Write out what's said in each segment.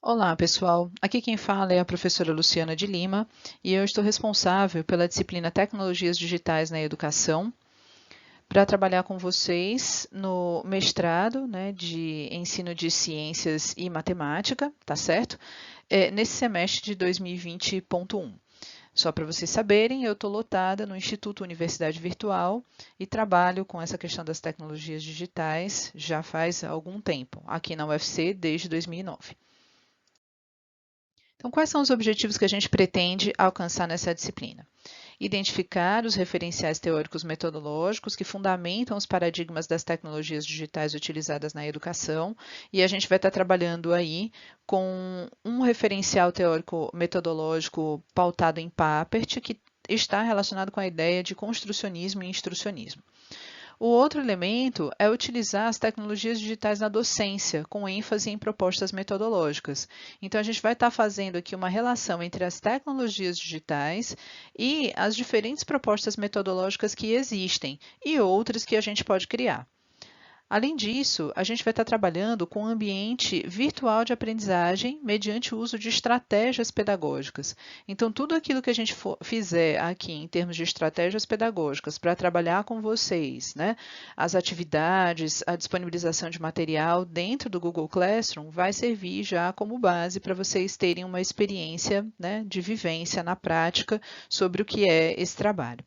Olá, pessoal. Aqui quem fala é a professora Luciana de Lima e eu estou responsável pela disciplina Tecnologias Digitais na Educação para trabalhar com vocês no mestrado, né, de ensino de ciências e matemática, tá certo? Nesse semestre de 2020.1. Só para vocês saberem, eu estou lotada no Instituto Universidade Virtual e trabalho com essa questão das tecnologias digitais já faz algum tempo, aqui na UFC desde 2009. Então, quais são os objetivos que a gente pretende alcançar nessa disciplina? Identificar os referenciais teóricos metodológicos que fundamentam os paradigmas das tecnologias digitais utilizadas na educação, e a gente vai estar trabalhando aí com um referencial teórico metodológico pautado em Papert, que está relacionado com a ideia de construcionismo e instrucionismo. O outro elemento é utilizar as tecnologias digitais na docência, com ênfase em propostas metodológicas. Então, a gente vai estar fazendo aqui uma relação entre as tecnologias digitais e as diferentes propostas metodológicas que existem e outras que a gente pode criar. Além disso, a gente vai estar trabalhando com um ambiente virtual de aprendizagem mediante o uso de estratégias pedagógicas. Então, tudo aquilo que a gente fizer aqui em termos de estratégias pedagógicas para trabalhar com vocês, né, as atividades, a disponibilização de material dentro do Google Classroom, vai servir já como base para vocês terem uma experiência, né, de vivência na prática sobre o que é esse trabalho.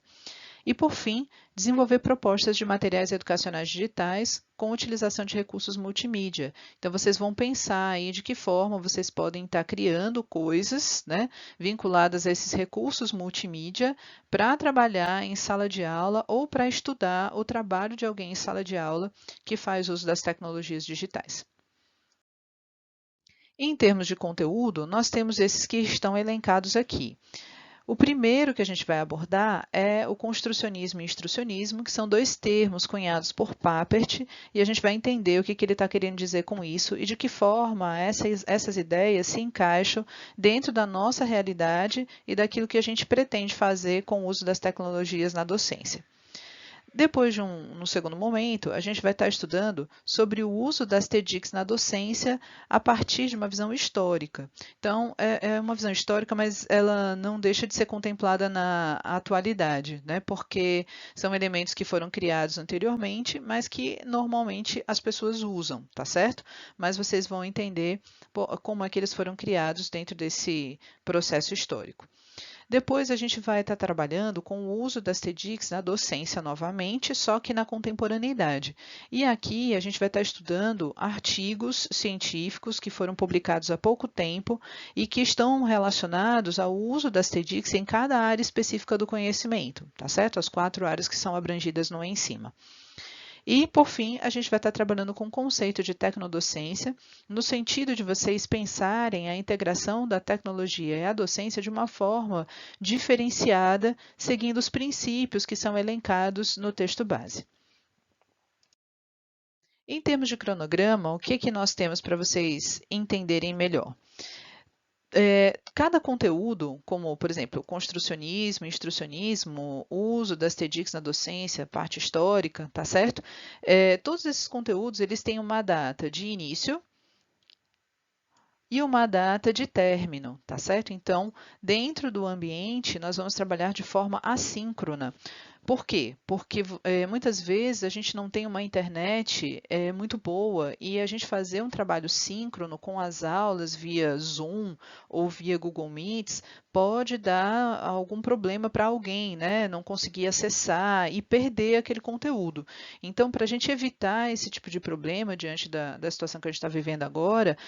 E, por fim, desenvolver propostas de materiais educacionais digitais com utilização de recursos multimídia. Então, vocês vão pensar aí de que forma vocês podem estar criando coisas, né, vinculadas a esses recursos multimídia para trabalhar em sala de aula ou para estudar o trabalho de alguém em sala de aula que faz uso das tecnologias digitais. Em termos de conteúdo, nós temos esses que estão elencados aqui. O primeiro que a gente vai abordar é o construcionismo e instrucionismo, que são dois termos cunhados por Papert, e a gente vai entender o que ele está querendo dizer com isso e de que forma essas ideias se encaixam dentro da nossa realidade e daquilo que a gente pretende fazer com o uso das tecnologias na docência. Depois no segundo momento, a gente vai estar estudando sobre o uso das TEDx na docência a partir de uma visão histórica. Então, é uma visão histórica, mas ela não deixa de ser contemplada na atualidade, né? Porque são elementos que foram criados anteriormente, mas que normalmente as pessoas usam, tá certo? Mas vocês vão entender como é que eles foram criados dentro desse processo histórico. Depois a gente vai estar trabalhando com o uso das TEDx na docência novamente, só que na contemporaneidade. E aqui a gente vai estar estudando artigos científicos que foram publicados há pouco tempo e que estão relacionados ao uso das TEDx em cada área específica do conhecimento, tá certo? As 4 áreas que são abrangidas no em cima. E, por fim, a gente vai estar trabalhando com o conceito de tecnodocência, no sentido de vocês pensarem a integração da tecnologia e a docência de uma forma diferenciada, seguindo os princípios que são elencados no texto base. Em termos de cronograma, o que nós temos para vocês entenderem melhor? Cada conteúdo, como, por exemplo, construcionismo, instrucionismo, uso das TEDx na docência, parte histórica, tá certo? Todos esses conteúdos, eles têm uma data de início e uma data de término, tá certo? Então, dentro do ambiente, nós vamos trabalhar de forma assíncrona. Por quê? Porque muitas vezes a gente não tem uma internet muito boa e a gente fazer um trabalho síncrono com as aulas via Zoom ou via Google Meets pode dar algum problema para alguém, né? Não conseguir acessar e perder aquele conteúdo. Então, para a gente evitar esse tipo de problema diante da situação que a gente está vivendo agora,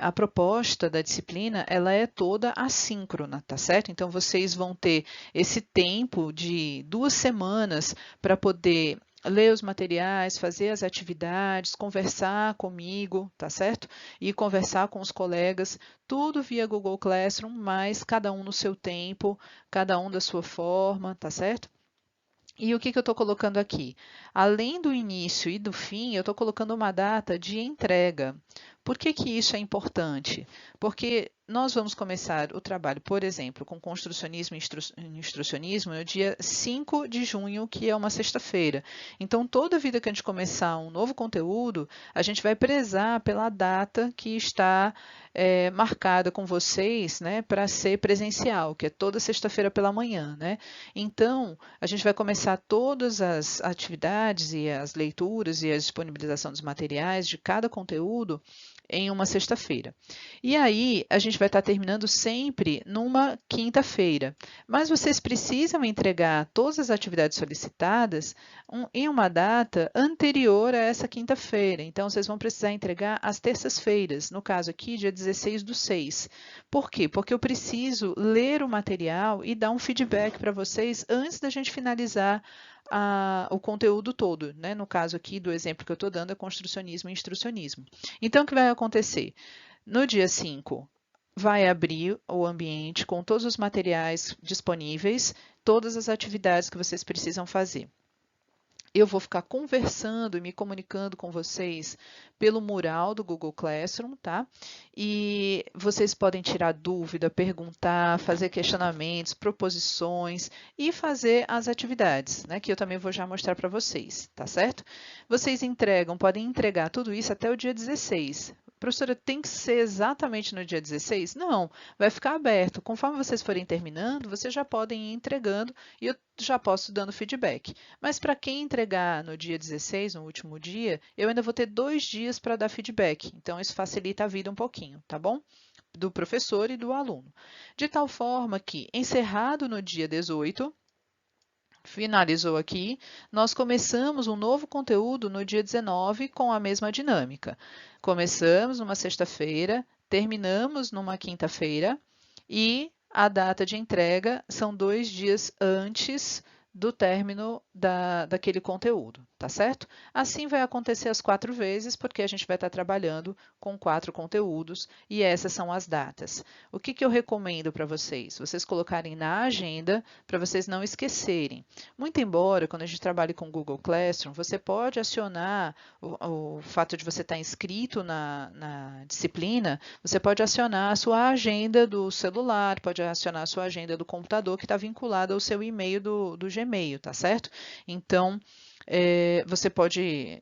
a proposta da disciplina ela é toda assíncrona, tá certo? Então, vocês vão ter esse tempo de 2 semanas para poder ler os materiais, fazer as atividades, conversar comigo, tá certo? E conversar com os colegas, tudo via Google Classroom, mas cada um no seu tempo, cada um da sua forma, tá certo? E o que eu estou colocando aqui? Além do início e do fim, eu estou colocando uma data de entrega. Por que que isso é importante? Porque nós vamos começar o trabalho, por exemplo, com construcionismo e instrucionismo no dia 5 de junho, que é uma sexta-feira. Então, toda vida que a gente começar um novo conteúdo, a gente vai prezar pela data que está marcada com vocês, né, para ser presencial, que é toda sexta-feira pela manhã, né? Então, a gente vai começar todas as atividades e as leituras e a disponibilização dos materiais de cada conteúdo em uma sexta-feira. E aí, a gente vai estar terminando sempre numa quinta-feira. Mas vocês precisam entregar todas as atividades solicitadas em uma data anterior a essa quinta-feira. Então, vocês vão precisar entregar às terças-feiras, no caso aqui, dia 16/6. Por quê? Porque eu preciso ler o material e dar um feedback para vocês antes da gente finalizar o conteúdo todo, né? No caso aqui do exemplo que eu estou dando é construcionismo e instrucionismo. Então, o que vai acontecer? No dia 5, vai abrir o ambiente com todos os materiais disponíveis, todas as atividades que vocês precisam fazer. Eu vou ficar conversando e me comunicando com vocês pelo mural do Google Classroom, tá? E vocês podem tirar dúvida, perguntar, fazer questionamentos, proposições e fazer as atividades, né? Que eu também vou já mostrar para vocês, tá certo? Vocês podem entregar tudo isso até o dia 16. Professora, tem que ser exatamente no dia 16? Não, vai ficar aberto. Conforme vocês forem terminando, vocês já podem ir entregando e eu já posso dando feedback. Mas para quem entregar no dia 16, no último dia, eu ainda vou ter 2 dias para dar feedback. Então, isso facilita a vida um pouquinho, tá bom? Do professor e do aluno. De tal forma que, encerrado no dia 18, finalizou aqui, nós começamos um novo conteúdo no dia 19 com a mesma dinâmica. Começamos numa sexta-feira, terminamos numa quinta-feira e a data de entrega são 2 dias antes do término daquele conteúdo, tá certo? Assim vai acontecer as 4 vezes, porque a gente vai estar trabalhando com 4 conteúdos e essas são as datas. O que eu recomendo para vocês? Vocês colocarem na agenda para vocês não esquecerem. Muito embora, quando a gente trabalha com o Google Classroom, você pode acionar o fato de você estar inscrito na disciplina, você pode acionar a sua agenda do celular, pode acionar a sua agenda do computador que está vinculada ao seu e-mail do Gmail, tá certo? Então, você pode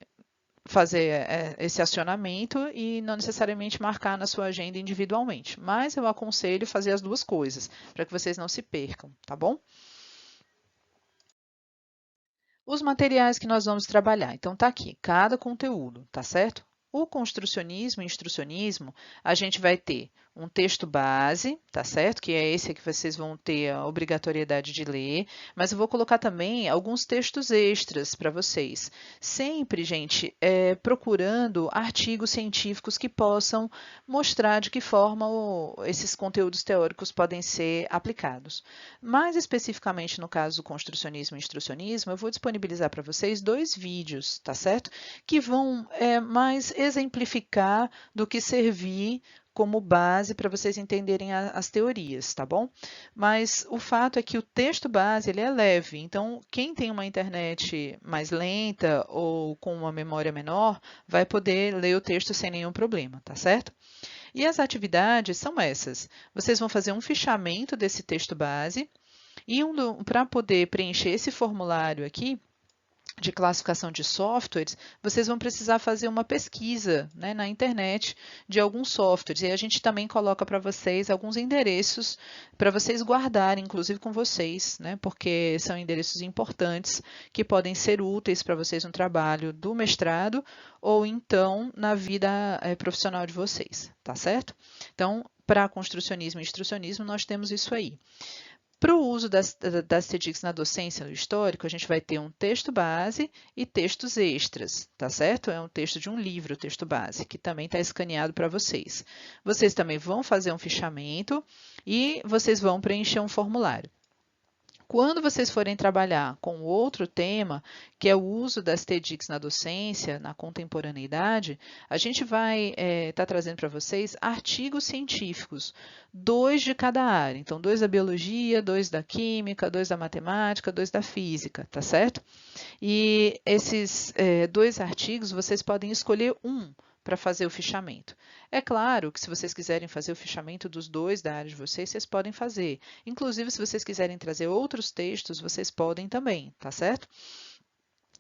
fazer esse acionamento e não necessariamente marcar na sua agenda individualmente, mas eu aconselho fazer as duas coisas, para que vocês não se percam, tá bom? Os materiais que nós vamos trabalhar. Então, tá aqui, cada conteúdo, tá certo? O construcionismo e instrucionismo, a gente vai ter um texto base, tá certo? Que é esse que vocês vão ter a obrigatoriedade de ler, mas eu vou colocar também alguns textos extras para vocês. Sempre, gente, procurando artigos científicos que possam mostrar de que forma esses conteúdos teóricos podem ser aplicados. Mais especificamente no caso do construcionismo e instrucionismo, eu vou disponibilizar para vocês 2 vídeos, tá certo? Que vão mais exemplificar do que servir como base para vocês entenderem as teorias, tá bom? Mas o fato é que o texto base ele é leve, então quem tem uma internet mais lenta ou com uma memória menor vai poder ler o texto sem nenhum problema, tá certo? E as atividades são essas. Vocês vão fazer um fichamento desse texto base e para poder preencher esse formulário aqui, de classificação de softwares, vocês vão precisar fazer uma pesquisa, né, na internet de alguns softwares. E a gente também coloca para vocês alguns endereços para vocês guardarem, inclusive com vocês, né, porque são endereços importantes que podem ser úteis para vocês no trabalho do mestrado ou então na vida profissional de vocês, tá certo? Então, para construcionismo e instrucionismo, nós temos isso aí. Para o uso das TEDx na docência no histórico, a gente vai ter um texto base e textos extras, tá certo? É um texto de um livro, o texto base, que também está escaneado para vocês. Vocês também vão fazer um fichamento e vocês vão preencher um formulário. Quando vocês forem trabalhar com outro tema, que é o uso das TEDx na docência, na contemporaneidade, a gente vai estar trazendo para vocês artigos científicos, 2 de cada área. Então, 2 da biologia, 2 da química, 2 da matemática, 2 da física, tá certo? E esses 2 artigos, vocês podem escolher um para fazer o fichamento. É claro que se vocês quiserem fazer o fichamento dos dois da área de vocês, vocês podem fazer. Inclusive, se vocês quiserem trazer outros textos, vocês podem também, tá certo?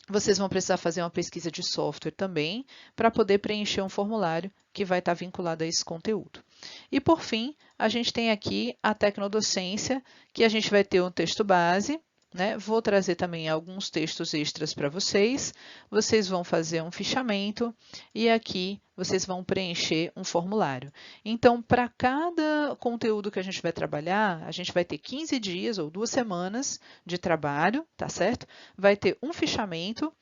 Vocês vão precisar fazer uma pesquisa de software também para poder preencher um formulário que vai estar vinculado a esse conteúdo. E por fim, a gente tem aqui a tecnodocência, que a gente vai ter um texto base, né? Vou trazer também alguns textos extras para vocês. Vocês vão fazer um fichamento e aqui vocês vão preencher um formulário. Então, para cada conteúdo que a gente vai trabalhar, a gente vai ter 15 dias ou 2 semanas de trabalho, tá certo? Vai ter um fichamento,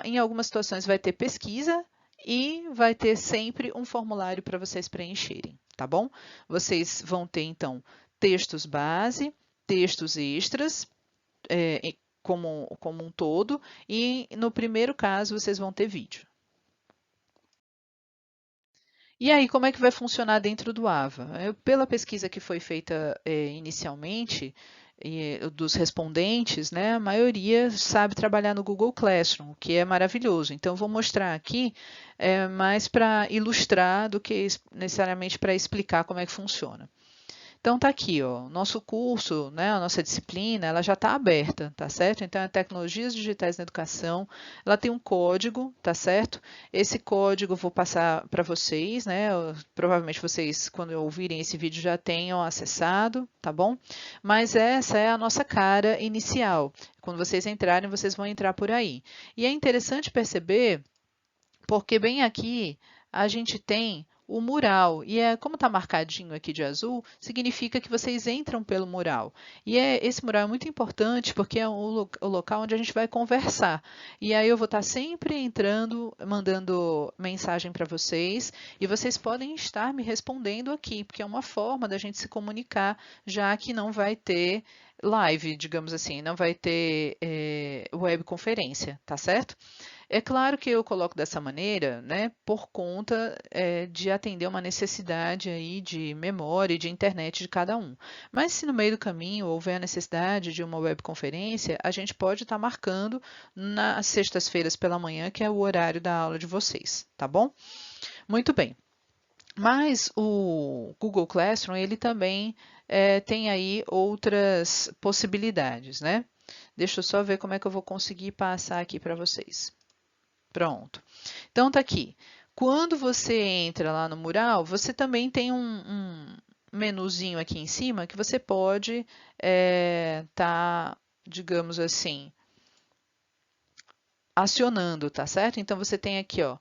em algumas situações vai ter pesquisa e vai ter sempre um formulário para vocês preencherem, tá bom? Vocês vão ter, então, textos base, textos extras, como um todo, e no primeiro caso vocês vão ter vídeo. E aí, como é que vai funcionar dentro do AVA? Pela pesquisa que foi feita inicialmente, dos respondentes, né, a maioria sabe trabalhar no Google Classroom, o que é maravilhoso. Então, vou mostrar aqui mais para ilustrar do que necessariamente para explicar como é que funciona. Então, tá aqui, ó, nosso curso, né, a nossa disciplina, ela já está aberta, tá certo? Então, é Tecnologias Digitais na Educação, ela tem um código, tá certo? Esse código eu vou passar para vocês, né? Provavelmente vocês, quando ouvirem esse vídeo, já tenham acessado, tá bom? Mas essa é a nossa cara inicial. Quando vocês entrarem, vocês vão entrar por aí. E é interessante perceber, porque bem aqui a gente tem o mural, e como está marcadinho aqui de azul, significa que vocês entram pelo mural. E esse mural é muito importante porque é o local onde a gente vai conversar. E aí eu vou estar sempre entrando, mandando mensagem para vocês, e vocês podem estar me respondendo aqui, porque é uma forma da gente se comunicar, já que não vai ter live, digamos assim, não vai ter webconferência, tá certo? É claro que eu coloco dessa maneira, né, por conta de atender uma necessidade aí de memória e de internet de cada um. Mas se no meio do caminho houver a necessidade de uma webconferência, a gente pode estar marcando nas sextas-feiras pela manhã, que é o horário da aula de vocês, tá bom? Muito bem. Mas o Google Classroom, ele também tem aí outras possibilidades, né? Deixa eu só ver como é que eu vou conseguir passar aqui para vocês. Pronto. Então, tá aqui. Quando você entra lá no mural, você também tem um menuzinho aqui em cima que você pode tá, digamos assim, acionando, tá certo? Então, você tem aqui, ó,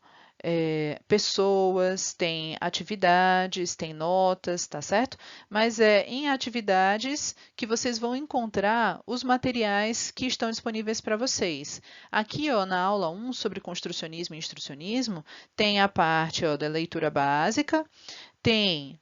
pessoas, tem atividades, tem notas, tá certo? Mas é em atividades que vocês vão encontrar os materiais que estão disponíveis para vocês. Aqui, ó, na aula 1 sobre construcionismo e instrucionismo, tem a parte, ó, da leitura básica, tem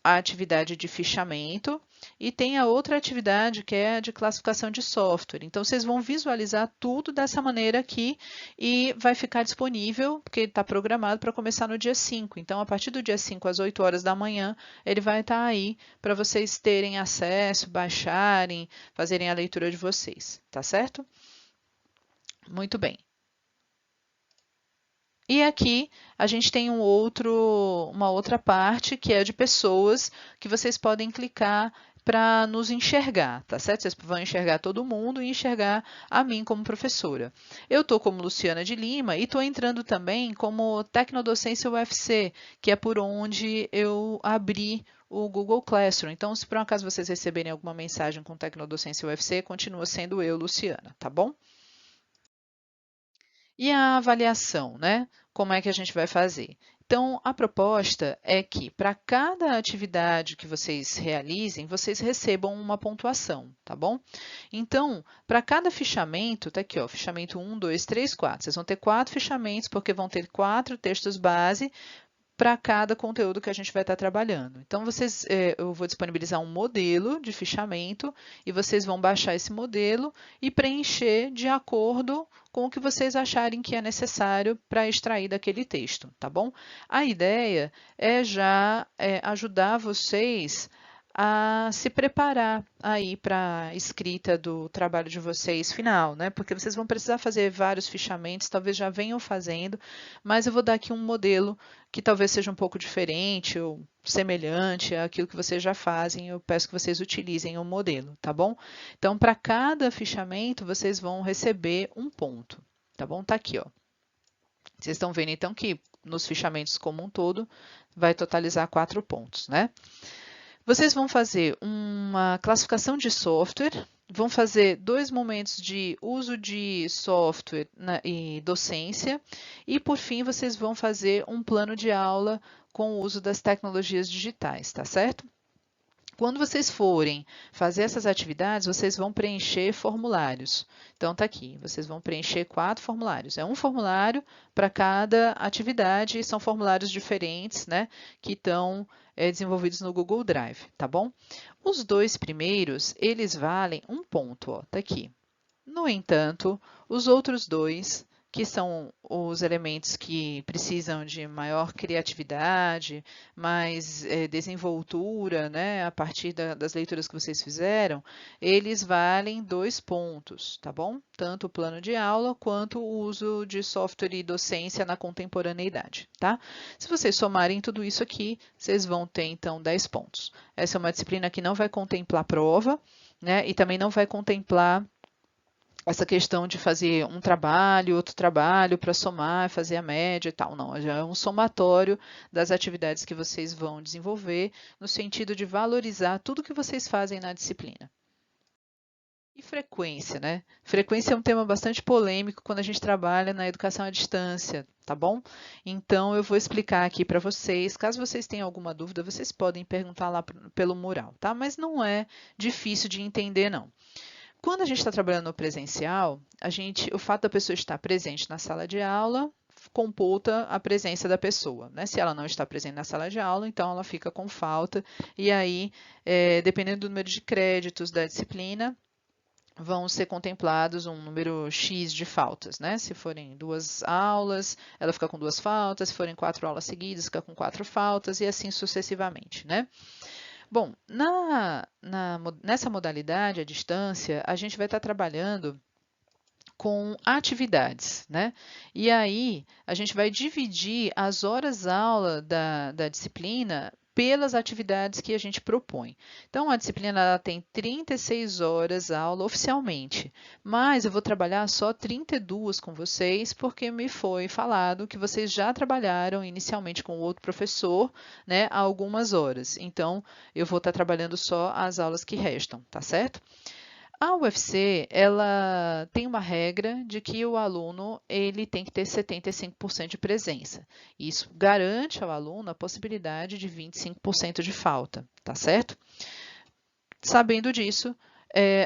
a atividade de fichamento e tem a outra atividade que é a de classificação de software. Então, vocês vão visualizar tudo dessa maneira aqui e vai ficar disponível, porque está programado para começar no dia 5. Então, a partir do dia 5 às 8 horas da manhã, ele vai estar aí para vocês terem acesso, baixarem, fazerem a leitura de vocês, tá certo? Muito bem. E aqui a gente tem uma outra parte que é de pessoas que vocês podem clicar para nos enxergar, tá certo? Vocês vão enxergar todo mundo e enxergar a mim como professora. Eu estou como Luciana de Lima e estou entrando também como Tecnodocência UFC, que é por onde eu abri o Google Classroom. Então, se por um acaso vocês receberem alguma mensagem com Tecnodocência UFC, continua sendo eu, Luciana, tá bom? E a avaliação, né? Como é que a gente vai fazer? Então, a proposta é que para cada atividade que vocês realizem, vocês recebam uma pontuação, tá bom? Então, para cada fichamento, tá aqui, ó, fichamento 1, 2, 3, 4. Vocês vão ter 4 fichamentos, porque vão ter 4 textos base para cada conteúdo que a gente vai estar trabalhando. Então, eu vou disponibilizar um modelo de fichamento e vocês vão baixar esse modelo e preencher de acordo com o que vocês acharem que é necessário para extrair daquele texto, tá bom? A ideia é já ajudar vocês a se preparar aí para a escrita do trabalho de vocês final, né? Porque vocês vão precisar fazer vários fichamentos, talvez já venham fazendo, mas eu vou dar aqui um modelo que talvez seja um pouco diferente ou semelhante àquilo que vocês já fazem. Eu peço que vocês utilizem o modelo, tá bom? Então, para cada fichamento, vocês vão receber um ponto, tá bom? Tá aqui, ó. Vocês estão vendo então que nos fichamentos como um todo vai totalizar 4 pontos, né? Vocês vão fazer uma classificação de software, vão fazer 2 momentos de uso de software e docência, e por fim vocês vão fazer um plano de aula com o uso das tecnologias digitais, tá certo? Quando vocês forem fazer essas atividades, vocês vão preencher formulários. Então, está aqui, vocês vão preencher 4 formulários. É um formulário para cada atividade, e são formulários diferentes, né, que estão desenvolvidos no Google Drive, tá bom? Os 2 primeiros, eles valem 1 ponto, ó, tá aqui. No entanto, os outros 2, que são os elementos que precisam de maior criatividade, mais desenvoltura, né, a partir das leituras que vocês fizeram, eles valem 2 pontos, tá bom? Tanto o plano de aula quanto o uso de software e docência na contemporaneidade, tá? Se vocês somarem tudo isso aqui, vocês vão ter, então, 10 pontos. Essa é uma disciplina que não vai contemplar prova, né, e também não vai contemplar essa questão de fazer um trabalho, outro trabalho para somar, fazer a média e tal. Não, já é um somatório das atividades que vocês vão desenvolver no sentido de valorizar tudo que vocês fazem na disciplina. E frequência, né? Frequência é um tema bastante polêmico quando a gente trabalha na educação à distância, tá bom? Então, eu vou explicar aqui para vocês. Caso vocês tenham alguma dúvida, vocês podem perguntar lá pelo mural, tá? Mas não é difícil de entender, não. Quando a gente está trabalhando no presencial, o fato da pessoa estar presente na sala de aula computa a presença da pessoa, né? Se ela não está presente na sala de aula, então ela fica com falta, e aí, dependendo do número de créditos da disciplina, vão ser contemplados um número X de faltas, né? Se forem 2 aulas, ela fica com 2 faltas, se forem 4 aulas seguidas, fica com 4 faltas, e assim sucessivamente, né? Bom, nessa modalidade, à distância, a gente vai estar trabalhando com atividades, né? E aí, a gente vai dividir as horas-aula da disciplina pelas atividades que a gente propõe. Então, a disciplina ela tem 36 horas aula oficialmente, mas eu vou trabalhar só 32 com vocês, porque me foi falado que vocês já trabalharam inicialmente com outro professor, né, há algumas horas. Então, eu vou estar trabalhando só as aulas que restam, tá certo? A UFC, ela tem uma regra de que o aluno ele tem que ter 75% de presença. Isso garante ao aluno a possibilidade de 25% de falta, tá certo? Sabendo disso,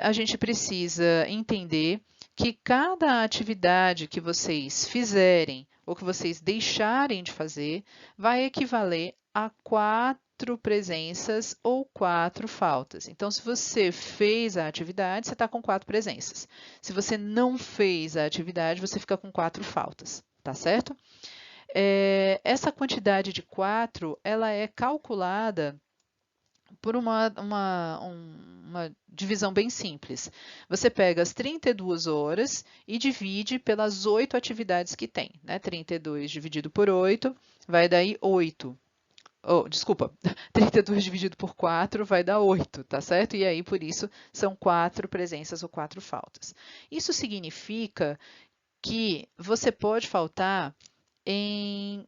a gente precisa entender que cada atividade que vocês fizerem ou que vocês deixarem de fazer vai equivaler a 4 presenças ou 4 faltas. Então, se você fez a atividade, você está com 4 presenças. Se você não fez a atividade, você fica com 4 faltas, tá certo? Essa quantidade de 4, ela é calculada por uma divisão bem simples. Você pega as 32 horas e divide pelas 8 atividades que tem, né? 32 dividido por 8 vai dar 8. Oh, desculpa, 32 dividido por 4 vai dar 8, tá certo? E aí, por isso, são 4 presenças ou 4 faltas. Isso significa que você pode faltar em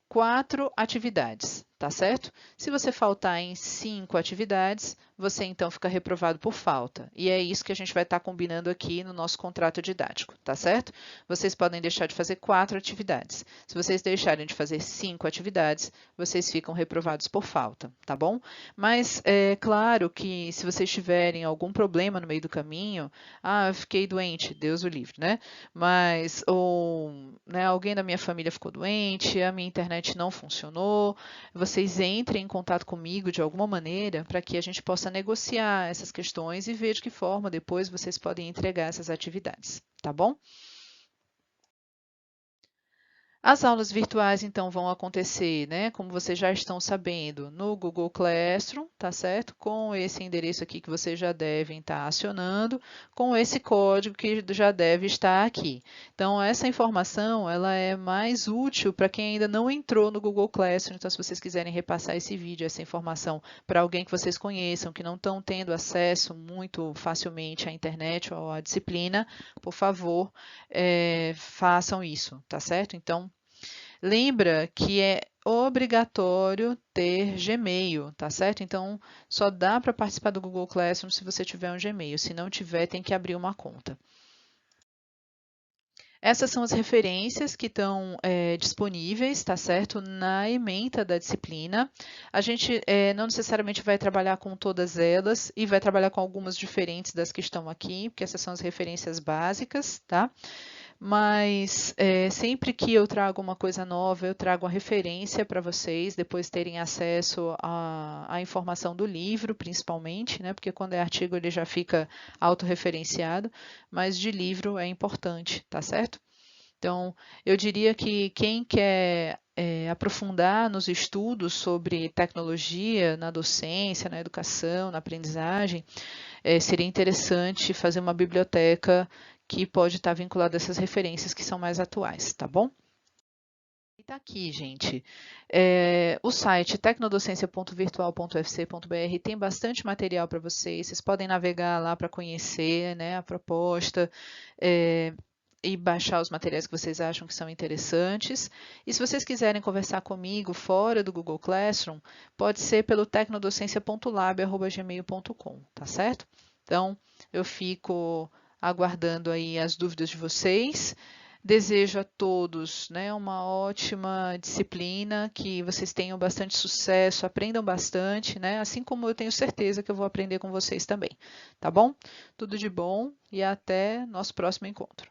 4 atividades, tá certo? Se você faltar em 5 atividades, você então fica reprovado por falta. E é isso que a gente vai estar combinando aqui no nosso contrato didático, tá certo? Vocês podem deixar de fazer 4 atividades. Se vocês deixarem de fazer 5 atividades, vocês ficam reprovados por falta, tá bom? Mas é claro que se vocês tiverem algum problema no meio do caminho, eu fiquei doente, Deus o livre, né? Mas, ou né, alguém da minha família ficou doente, a minha internet não funcionou, vocês entrem em contato comigo de alguma maneira para que a gente possa negociar essas questões e ver de que forma depois vocês podem entregar essas atividades, tá bom? As aulas virtuais, então, vão acontecer, né, como vocês já estão sabendo, no Google Classroom, tá certo? Com esse endereço aqui que vocês já devem estar acionando, com esse código que já deve estar aqui. Então, essa informação, ela é mais útil para quem ainda não entrou no Google Classroom. Então, se vocês quiserem repassar esse vídeo, essa informação para alguém que vocês conheçam, que não estão tendo acesso muito facilmente à internet ou à disciplina, por favor, façam isso, tá certo? Então, lembra que é obrigatório ter Gmail, tá certo? Então, só dá para participar do Google Classroom se você tiver um Gmail. Se não tiver, tem que abrir uma conta. Essas são as referências que estão disponíveis, tá certo? Na ementa da disciplina. A gente não necessariamente vai trabalhar com todas elas e vai trabalhar com algumas diferentes das que estão aqui, porque essas são as referências básicas, tá? Mas sempre que eu trago uma coisa nova, eu trago a referência para vocês depois terem acesso à informação do livro, principalmente, né? Porque quando é artigo ele já fica autorreferenciado, mas de livro é importante, tá certo? Então, eu diria que quem quer aprofundar nos estudos sobre tecnologia na docência, na educação, na aprendizagem, seria interessante fazer uma biblioteca que pode estar vinculada a essas referências que são mais atuais, tá bom? E tá aqui, gente. O site tecnodocência.virtual.ufc.br tem bastante material para vocês. Vocês podem navegar lá para conhecer, né, a proposta. E baixar os materiais que vocês acham que são interessantes. E se vocês quiserem conversar comigo fora do Google Classroom, pode ser pelo tecnodocência.lab@gmail.com, tá certo? Então, eu fico aguardando aí as dúvidas de vocês. Desejo a todos, né, uma ótima disciplina, que vocês tenham bastante sucesso, aprendam bastante, né, assim como eu tenho certeza que eu vou aprender com vocês também, tá bom? Tudo de bom e até nosso próximo encontro.